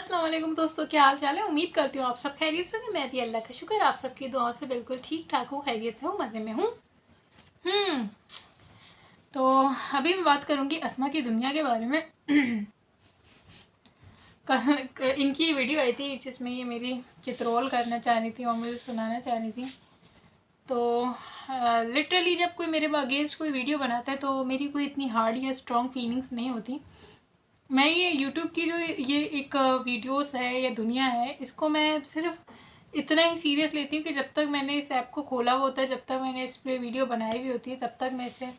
अस्सलाम वालेकुम दोस्तों, क्या हाल चाल है। उम्मीद करती हूँ आप सब खैरियत से होंगे। मैं भी अल्लाह का शुक्र आप सबकी दुआओं से बिल्कुल ठीक ठाक हूँ, खैरियत से हूँ, मज़े में हूँ। हम्म तो अभी मैं बात करूँगी अस्मा की दुनिया के बारे में। इनकी वीडियो आई थी जिसमें ये मेरी चित्रोल करना चाह रही थी और मुझे सुनाना चाह रही थी। तो लिटरली जब कोई मेरे अगेंस्ट कोई वीडियो बनाता है तो मेरी कोई इतनी हार्ड या स्ट्रॉन्ग फीलिंग्स नहीं होती। मैं ये यूट्यूब की जो ये एक वीडियोस है या दुनिया है, इसको मैं सिर्फ इतना ही सीरियस लेती हूँ कि जब तक मैंने इस ऐप को खोला हुआ होता है, जब तक मैंने इस पर वीडियो बनाई भी होती है, तब तक मैं इसे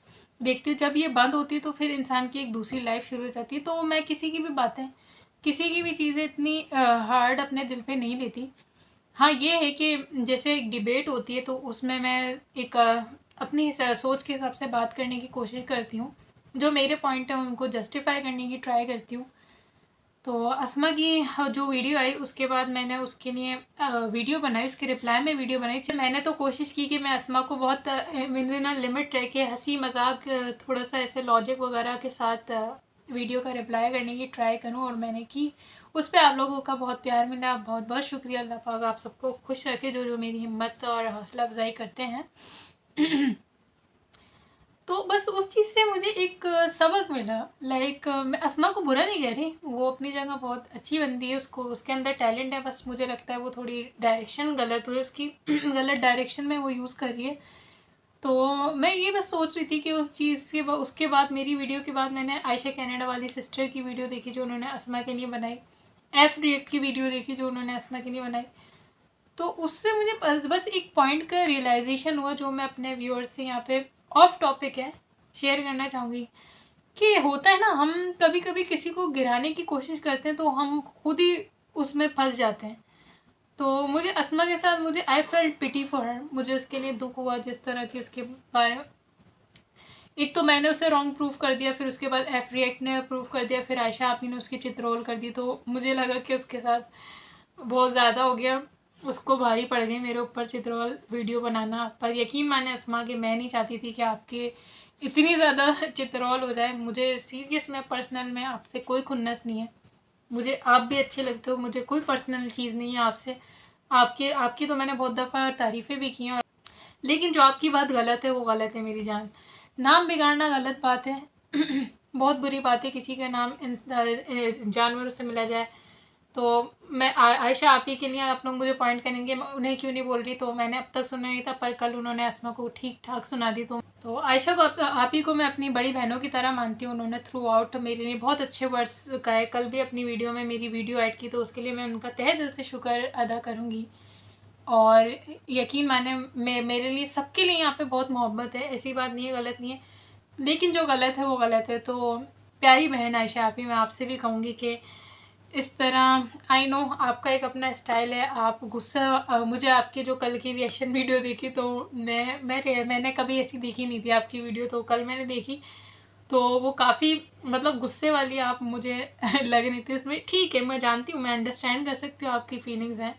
देखती हूँ। जब ये बंद होती है तो फिर इंसान की एक दूसरी लाइफ शुरू हो जाती है। तो मैं किसी की भी बातें, किसी की भी चीज़ें इतनी हार्ड अपने दिल पे नहीं लेती। हाँ, ये है कि जैसे एक डिबेट होती है तो उसमें मैं एक अपनी सोच के हिसाब से बात करने की कोशिश करती हूँ। जो मेरे पॉइंट है उनको जस्टिफाई करने की ट्राई करती हूँ। तो अस्मा की जो वीडियो आई उसके बाद मैंने उसके लिए वीडियो बनाई, उसके रिप्लाई में वीडियो बनाई। मैंने तो कोशिश की कि मैं अस्मा को बहुत विद इन लिमिट रह के हंसी मजाक थोड़ा सा ऐसे लॉजिक वगैरह के साथ वीडियो का रिप्लाई करने की ट्राई करूं, और मैंने की। उस पर आप लोगों का बहुत प्यार मिला, बहुत बहुत शुक्रिया। अल्लाह पाक आप सबको खुश रखे जो जो मेरी हिम्मत और हौसला अफजाई करते हैं। तो बस उस चीज़ से मुझे एक सबक मिला। लाइक मैं अस्मा को बुरा नहीं कह रही, वो अपनी जगह बहुत अच्छी बंदी है, उसको उसके अंदर टैलेंट है। बस मुझे लगता है वो थोड़ी डायरेक्शन गलत हुई उसकी। गलत डायरेक्शन में वो यूज़ कर रही है। तो मैं ये बस सोच रही थी कि उस चीज़ के उसके बाद मेरी वीडियो के बाद मैंने आयशा कनाडा वाली सिस्टर की वीडियो देखी जो उन्होंने अस्मा के लिए बनाई। एफ रिएक्ट की वीडियो देखी जो उन्होंने अस्मा के लिए बनाई। तो उससे मुझे बस एक पॉइंट का रियलाइजेशन हुआ जो मैं अपने व्यूअर्स से यहाँ पे ऑफ टॉपिक है शेयर करना चाहूँगी। कि होता है ना, हम कभी कभी किसी को गिराने की कोशिश करते हैं तो हम खुद ही उसमें फंस जाते हैं। तो मुझे अस्मा के साथ मुझे I felt pity for her, मुझे उसके लिए दुख हुआ जिस तरह की उसके बारे में। एक तो मैंने उसे रॉन्ग प्रूफ कर दिया, फिर उसके बाद एफ रिएक्ट ने प्रूफ कर दिया, फिर आयशा आपी ने उसकी चित्रोल कर दी। तो मुझे लगा कि उसके साथ बहुत ज़्यादा हो गया, उसको भारी पड़ गई मेरे ऊपर चित्रोल वीडियो बनाना। पर यकीन माने अस्मा कि मैं नहीं चाहती थी कि आपके इतनी ज़्यादा चित्रोल हो जाए। मुझे सीरियस में पर्सनल में आपसे कोई खुन्नस नहीं है, मुझे आप भी अच्छे लगते हो, मुझे कोई पर्सनल चीज़ नहीं है आपसे। आपकी तो मैंने बहुत दफ़ा तारीफ़ें भी की हैं, लेकिन जो आपकी बात गलत है वो गलत है मेरी जान। नाम बिगाड़ना गलत बात है। बहुत बुरी बात है किसी का नाम जानवरों से मिला जाए। तो मैं आयशा आप ही के लिए आप लोग मुझे पॉइंट करेंगे मैं उन्हें क्यों नहीं बोल रही, तो मैंने अब तक सुना नहीं था, पर कल उन्होंने अस्मा को ठीक ठाक सुना दी। तो आयशा को आप ही को मैं अपनी बड़ी बहनों की तरह मानती हूँ। उन्होंने थ्रू आउट मेरे लिए बहुत अच्छे वर्ड्स कहे, कल भी अपनी वीडियो में मेरी वीडियो ऐड की, तो उसके लिए मैं उनका तहे दिल से शुक्र अदा करूँगी। और यकीन माने मेरे लिए सबके लिए यहाँ पे बहुत मोहब्बत है, ऐसी बात नहीं है, गलत नहीं है। लेकिन जो गलत है वो गलत है। तो प्यारी बहन आयशा आप ही, मैं आपसे भी कहूँगी कि इस तरह आई नो आपका एक अपना स्टाइल है, आप गुस्सा मुझे आपके जो कल की रिएक्शन वीडियो देखी तो मैंने कभी ऐसी देखी नहीं थी आपकी वीडियो, तो कल मैंने देखी तो वो काफ़ी मतलब गुस्से वाली आप मुझे लग रही थी उसमें। ठीक है, मैं जानती हूँ, मैं अंडरस्टैंड कर सकती हूँ आपकी फीलिंग्स हैं।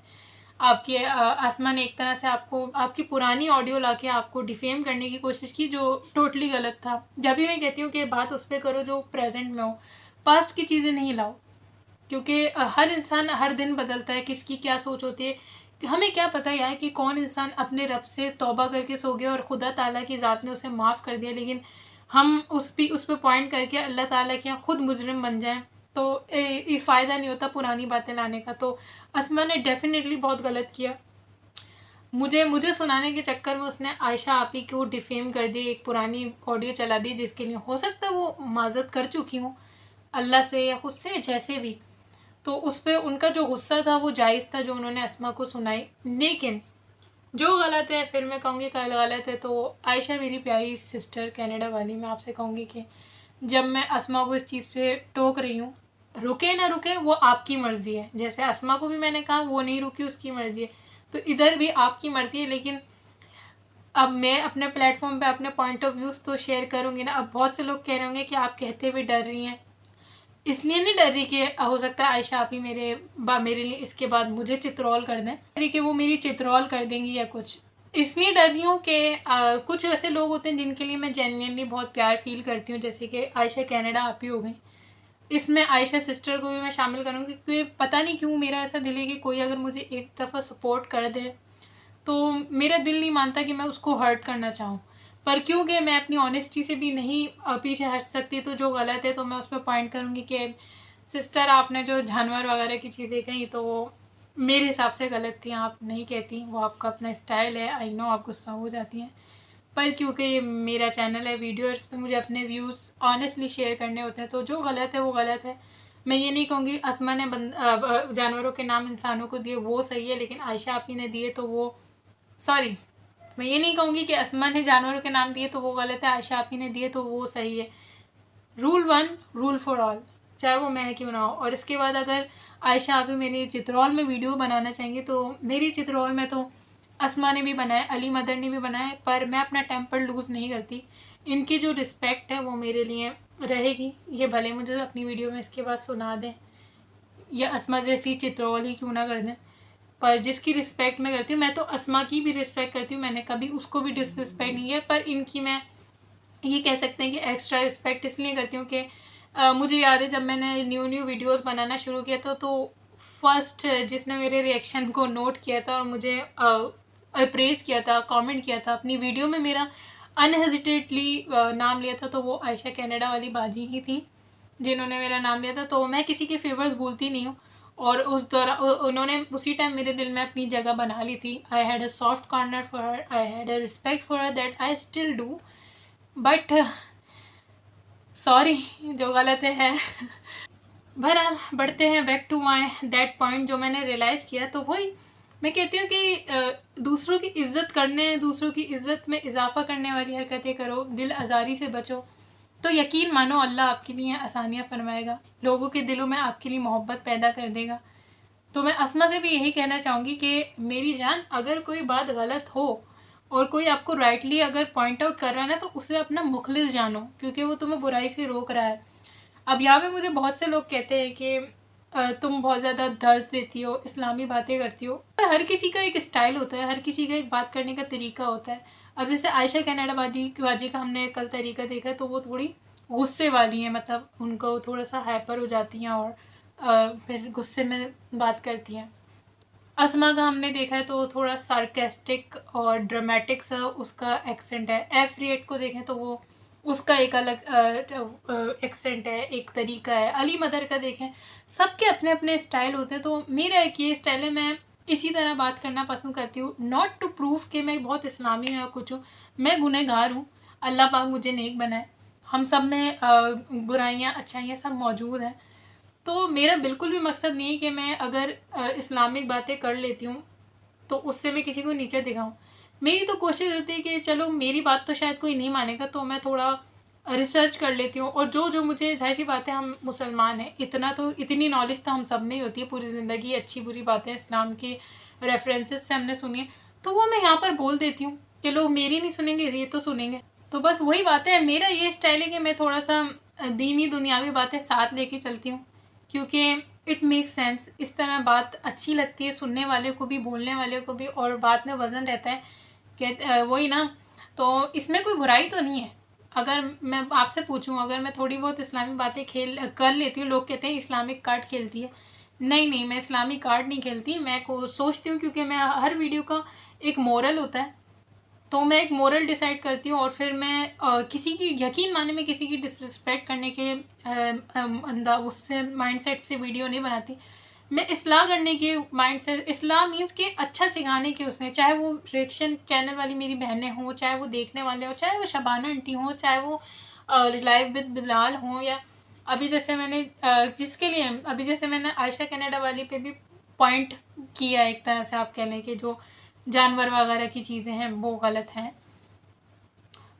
आपकी आसमा ने एक तरह से आपको आपकी पुरानी ऑडियो लाके आपको डिफेम करने की कोशिश की, जो टोटली गलत था। जब भी मैं कहती हूँ कि बात उस पर करो जो प्रेजेंट में हो, पास्ट की चीज़ें नहीं लाओ, क्योंकि हर इंसान हर दिन बदलता है, किसकी क्या सोच होती है। हमें क्या पता यार कि कौन इंसान अपने रब से तौबा करके सो गया और खुदा ताला की ज़ात ने उसे माफ़ कर दिया, लेकिन हम उस पर पॉइंट करके अल्लाह ताला के यहाँ खुद मुजरिम बन जाएं। तो फ़ायदा नहीं होता पुरानी बातें लाने का। तो अस्मा ने डेफिनेटली बहुत गलत किया। मुझे सुनाने के चक्कर में उसने आयशा आपी को डिफेम कर दी, एक पुरानी ऑडियो चला दी जिसके लिए हो सकता है वो माजत कर चुकी हूँ अल्लाह से या खुद से, जैसे भी। तो उस पर उनका जो गुस्सा था वो जायज़ था जो उन्होंने अस्मा को सुनाई। लेकिन जो गलत है, फिर मैं कहूँगी कल गलत है। तो आयशा मेरी प्यारी सिस्टर कनाडा वाली, मैं आपसे कहूँगी कि जब मैं अस्मा को इस चीज़ पे टोक रही हूँ, रुके ना रुके वो आपकी मर्ज़ी है। जैसे अस्मा को भी मैंने कहा वो नहीं रुकी, उसकी मर्ज़ी है, तो इधर भी आपकी मर्ज़ी है। लेकिन अब मैं अपने प्लेटफॉर्म पे अपने पॉइंट ऑफ व्यूज़ तो शेयर करूँगी ना। अब बहुत से लोग कह रहे होंगे कि आप कहते हुए डर रही हैं, इसलिए नहीं डर रही कि हो सकता है आयशा आप ही मेरे लिए इसके बाद मुझे चित्रोल कर दें, डर रही कि वो मेरी चित्रोल कर देंगी या कुछ। इसलिए डर रही हूँ कि कुछ ऐसे लोग होते हैं जिनके लिए मैं जेन्युइनली बहुत प्यार फील करती हूँ, जैसे कि आयशा कनाडा आप ही हो गई। इसमें आयशा सिस्टर को भी मैं शामिल करूँगी, क्योंकि पता नहीं क्यों मेरा ऐसा दिल है कि कोई अगर मुझे एक दफ़ा सपोर्ट कर दे तो मेरा दिल नहीं मानता कि मैं उसको हर्ट करना चाहूँ। पर क्योंकि मैं अपनी ऑनेस्टी से भी नहीं पीछे हट सकती, तो जो गलत है तो मैं उस पर पॉइंट करूँगी कि सिस्टर आपने जो जानवर वगैरह की चीज़ें कही तो वो मेरे हिसाब से गलत थी, आप नहीं कहती, वो आपका अपना स्टाइल है, आई नो आप गुस्सा हो जाती हैं, पर क्योंकि ये मेरा चैनल है, वीडियोस पे मुझे अपने व्यूज़ ऑनेस्टली शेयर करने होते हैं, तो जो गलत है वो गलत है। मैं ये नहीं कहूँगी असमा ने जानवरों के नाम इंसानों को दिए वो सही है, लेकिन आयशा आपी ने दिए तो वो सॉरी, मैं ये नहीं कहूँगी कि असमा ने जानवरों के नाम दिए तो वो गलत है, आयशा आपी ने दिए तो वो सही है। रूल 1 रूल फॉर ऑल, चाहे वो मैं क्यों ना हो। और इसके बाद अगर आयशा आपी मेरी चित्रौल में वीडियो बनाना चाहेंगे तो मेरी चित्रौल में तो असमा ने भी बनाए, अली मदर ने भी बनाए, पर मैं अपना टेम्पर लूज़ नहीं करती। इनकी जो रिस्पेक्ट है वो मेरे लिए रहेगी, ये भले मुझे अपनी वीडियो में इसके बाद सुना दें या असमा जैसी चित्रौल ही क्यों ना कर दें, पर जिसकी रिस्पेक्ट मैं करती हूँ, मैं तो असमा की भी रिस्पेक्ट करती हूँ, मैंने कभी उसको भी डिसरिस्पेक्ट नहीं किया, पर इनकी मैं ये कह सकते हैं कि एक्स्ट्रा रिस्पेक्ट इसलिए करती हूँ कि मुझे याद है जब मैंने न्यू वीडियोस बनाना शुरू किया था तो फर्स्ट जिसने मेरे रिएक्शन को नोट किया था और मुझे अप्रेज़ किया था, कमेंट किया था, अपनी वीडियो में मेरा अनहेजिटेटली नाम लिया था, तो वो आयशा कनाडा वाली बाजी ही थी जिन्होंने मेरा नाम लिया था। तो मैं किसी के फेवर्स भूलती नहीं हूँ, और उस दौरान उन्होंने उसी टाइम मेरे दिल में अपनी जगह बना ली थी। I had a soft corner for her, I had a respect for her that I still do, but sorry जो गलत है। बहरहाल बढ़ते हैं back to my that point, जो मैंने रियलाइज़ किया, तो वही मैं कहती हूँ कि दूसरों की इज़्ज़त करने, दूसरों की इज़्ज़त में इजाफा करने वाली हरकतें करो, दिल आज़ारी से बचो, तो यकीन मानो अल्लाह आपके लिए आसानियाँ फरमाएगा, लोगों के दिलों में आपके लिए मोहब्बत पैदा कर देगा। तो मैं असमा से भी यही कहना चाहूँगी कि मेरी जान, अगर कोई बात गलत हो और कोई आपको राइटली अगर पॉइंट आउट कर रहा है ना, तो उसे अपना मुखलिस जानो, क्योंकि वो तुम्हें बुराई से रोक रहा है। अब यहाँ पे मुझे बहुत से लोग कहते हैं कि तुम बहुत ज़्यादा दर्द देती हो, इस्लामी बातें करती हो, पर हर किसी का एक स्टाइल होता है, हर किसी का एक बात करने का तरीका होता है। अब जैसे आयशा कनाडा बाजी का हमने कल तरीका देखा, तो वो थोड़ी गुस्से वाली हैं, मतलब उनको थोड़ा सा हाइपर हो जाती हैं और फिर गुस्से में बात करती हैं। असमा का हमने देखा है तो थोड़ा सार्केस्टिक और ड्रामेटिक सा उसका एक्सेंट है। एफरिएट को देखें तो वो उसका एक अलग एक्सेंट है, एक तरीका है। अली मदर का देखें, सबके अपने अपने स्टाइल होते हैं, तो मेरा एक ये स्टाइल है, मैं इसी तरह बात करना पसंद करती हूँ, नॉट टू प्रूव कि मैं बहुत इस्लामी हूँ या कुछ हूँ। मैं गुनहगार हूँ, अल्लाह पाक मुझे नेक बनाए, हम सब में बुराइयाँ अच्छाइयाँ सब मौजूद हैं। तो मेरा बिल्कुल भी मकसद नहीं है कि मैं अगर इस्लामिक बातें कर लेती हूँ तो उससे मैं किसी को नीचे दिखाऊं। मेरी तो कोशिश होती है कि चलो मेरी बात तो शायद कोई नहीं मानेगा, तो मैं थोड़ा रिसर्च कर लेती हूँ, और जो जो मुझे, जाहिर सी बात है हम मुसलमान हैं, इतना तो इतनी नॉलेज तो हम सब में ही होती है, पूरी ज़िंदगी अच्छी बुरी बातें इस्लाम के रेफरेंसेस से हमने सुनी है, तो वो मैं यहाँ पर बोल देती हूँ कि लोग मेरी नहीं सुनेंगे, ये तो सुनेंगे। तो बस वही बात है, मेरा ये स्टाइल है कि मैं थोड़ा सा दीनी दुनियावी बातें साथ लेके चलती हूँ, क्योंकि इट मेक सेंस, इस तरह बात अच्छी लगती है सुनने वाले को भी, बोलने वाले को भी, और बात में वज़न रहता है कि वही ना। तो इसमें कोई बुराई तो नहीं है। अगर मैं आपसे पूछूं, अगर मैं थोड़ी बहुत इस्लामी बातें खेल कर लेती हूँ, लोग कहते हैं इस्लामिक कार्ड खेलती है, नहीं नहीं, मैं इस्लामिक कार्ड नहीं खेलती, मैं को सोचती हूँ, क्योंकि मैं हर वीडियो का एक मोरल होता है, तो मैं एक मोरल डिसाइड करती हूँ, और फिर मैं किसी की, यकीन माने, मैं किसी की डिसरिस्पेक्ट करने के उससे माइंडसेट से वीडियो नहीं बनाती। मैं इस्लाह करने के माइंड से, इस्लाह मीन्स कि अच्छा सिखाने के, उसने, चाहे वो रिएक्शन चैनल वाली मेरी बहनें हों, चाहे वो देखने वाले हों, चाहे वो शबाना आंटी हों, चाहे वो लाइव विद बिलाल हों, या अभी जैसे मैंने जिसके लिए अभी जैसे मैंने आयशा कनाडा वाली पे भी पॉइंट किया, एक तरह से आप कह लें कि जो जानवर वगैरह की चीज़ें हैं वो गलत हैं,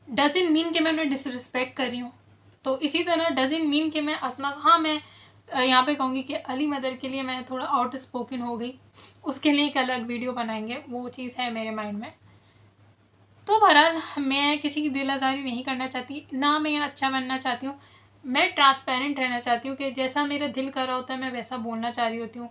डजन मीन कि मैं उन्हें डिसरिस्पेक्ट कर रही हूँ। तो इसी तरह डजन मीन कि मैं असमा, हाँ मैं यहाँ पे कहूँगी कि अली मदर के लिए मैं थोड़ा आउट स्पोकन हो गई, उसके लिए एक अलग वीडियो बनाएंगे, वो चीज़ है मेरे माइंड में। तो बहरहाल मैं किसी की दिल आज़ारी नहीं करना चाहती, ना मैं अच्छा बनना चाहती हूँ, मैं ट्रांसपेरेंट रहना चाहती हूँ कि जैसा मेरा दिल कर रहा होता है मैं वैसा बोलना चाह रही होती हूँ।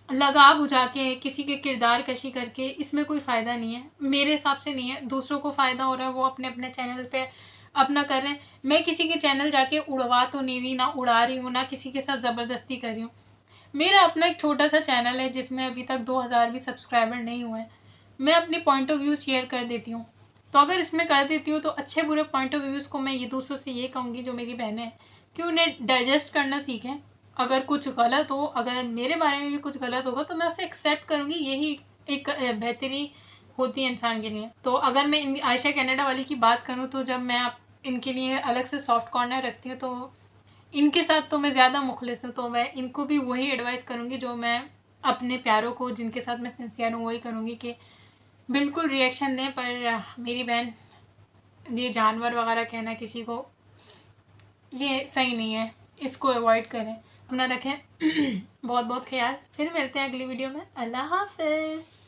लगाव बुझा के किसी के किरदार कशी करके इसमें कोई फ़ायदा नहीं है, मेरे हिसाब से नहीं है। दूसरों को फ़ायदा हो रहा है, वो अपने अपने चैनल पे अपना कर रहे हैं। मैं किसी के चैनल जाके उड़वा तो नहीं रही, ना उड़ा रही हूँ, ना किसी के साथ ज़बरदस्ती कर रही हूँ। मेरा अपना एक छोटा सा चैनल है जिसमें अभी तक 2000 भी सब्सक्राइबर नहीं हुए हैं। मैं अपने पॉइंट ऑफ व्यू शेयर कर देती हूँ, तो अगर इसमें कर देती हूँ तो अच्छे बुरे पॉइंट ऑफ व्यूज़ को मैं ये दूसरों से ये कहूँगी, जो मेरी बहनें हैं, कि उन्हें डाइजेस्ट करना सीखें। अगर कुछ गलत हो, अगर मेरे बारे में भी कुछ गलत होगा तो मैं उसे एक्सेप्ट करूँगी, यही एक बेहतरी होती है इंसान के लिए। तो अगर मैं आयशा कनाडा वाली की बात करूँ, तो जब मैं इनके लिए अलग से सॉफ्ट कॉर्नर रखती हूँ, तो इनके साथ तो मैं ज़्यादा मुखलिस हूँ, तो मैं इनको भी वही एडवाइस करूँगी जो मैं अपने प्यारों को, जिनके साथ मैं सिंसियर हूँ, वही करूँगी कि बिल्कुल रिएक्शन दें। पर मेरी बहन, ये जानवर वगैरह कहना किसी को, ये सही नहीं है, इसको अवॉइड करें, अपना रखें बहुत बहुत ख्याल। फिर मिलते हैं अगली वीडियो में। अल्लाह हाफिज़।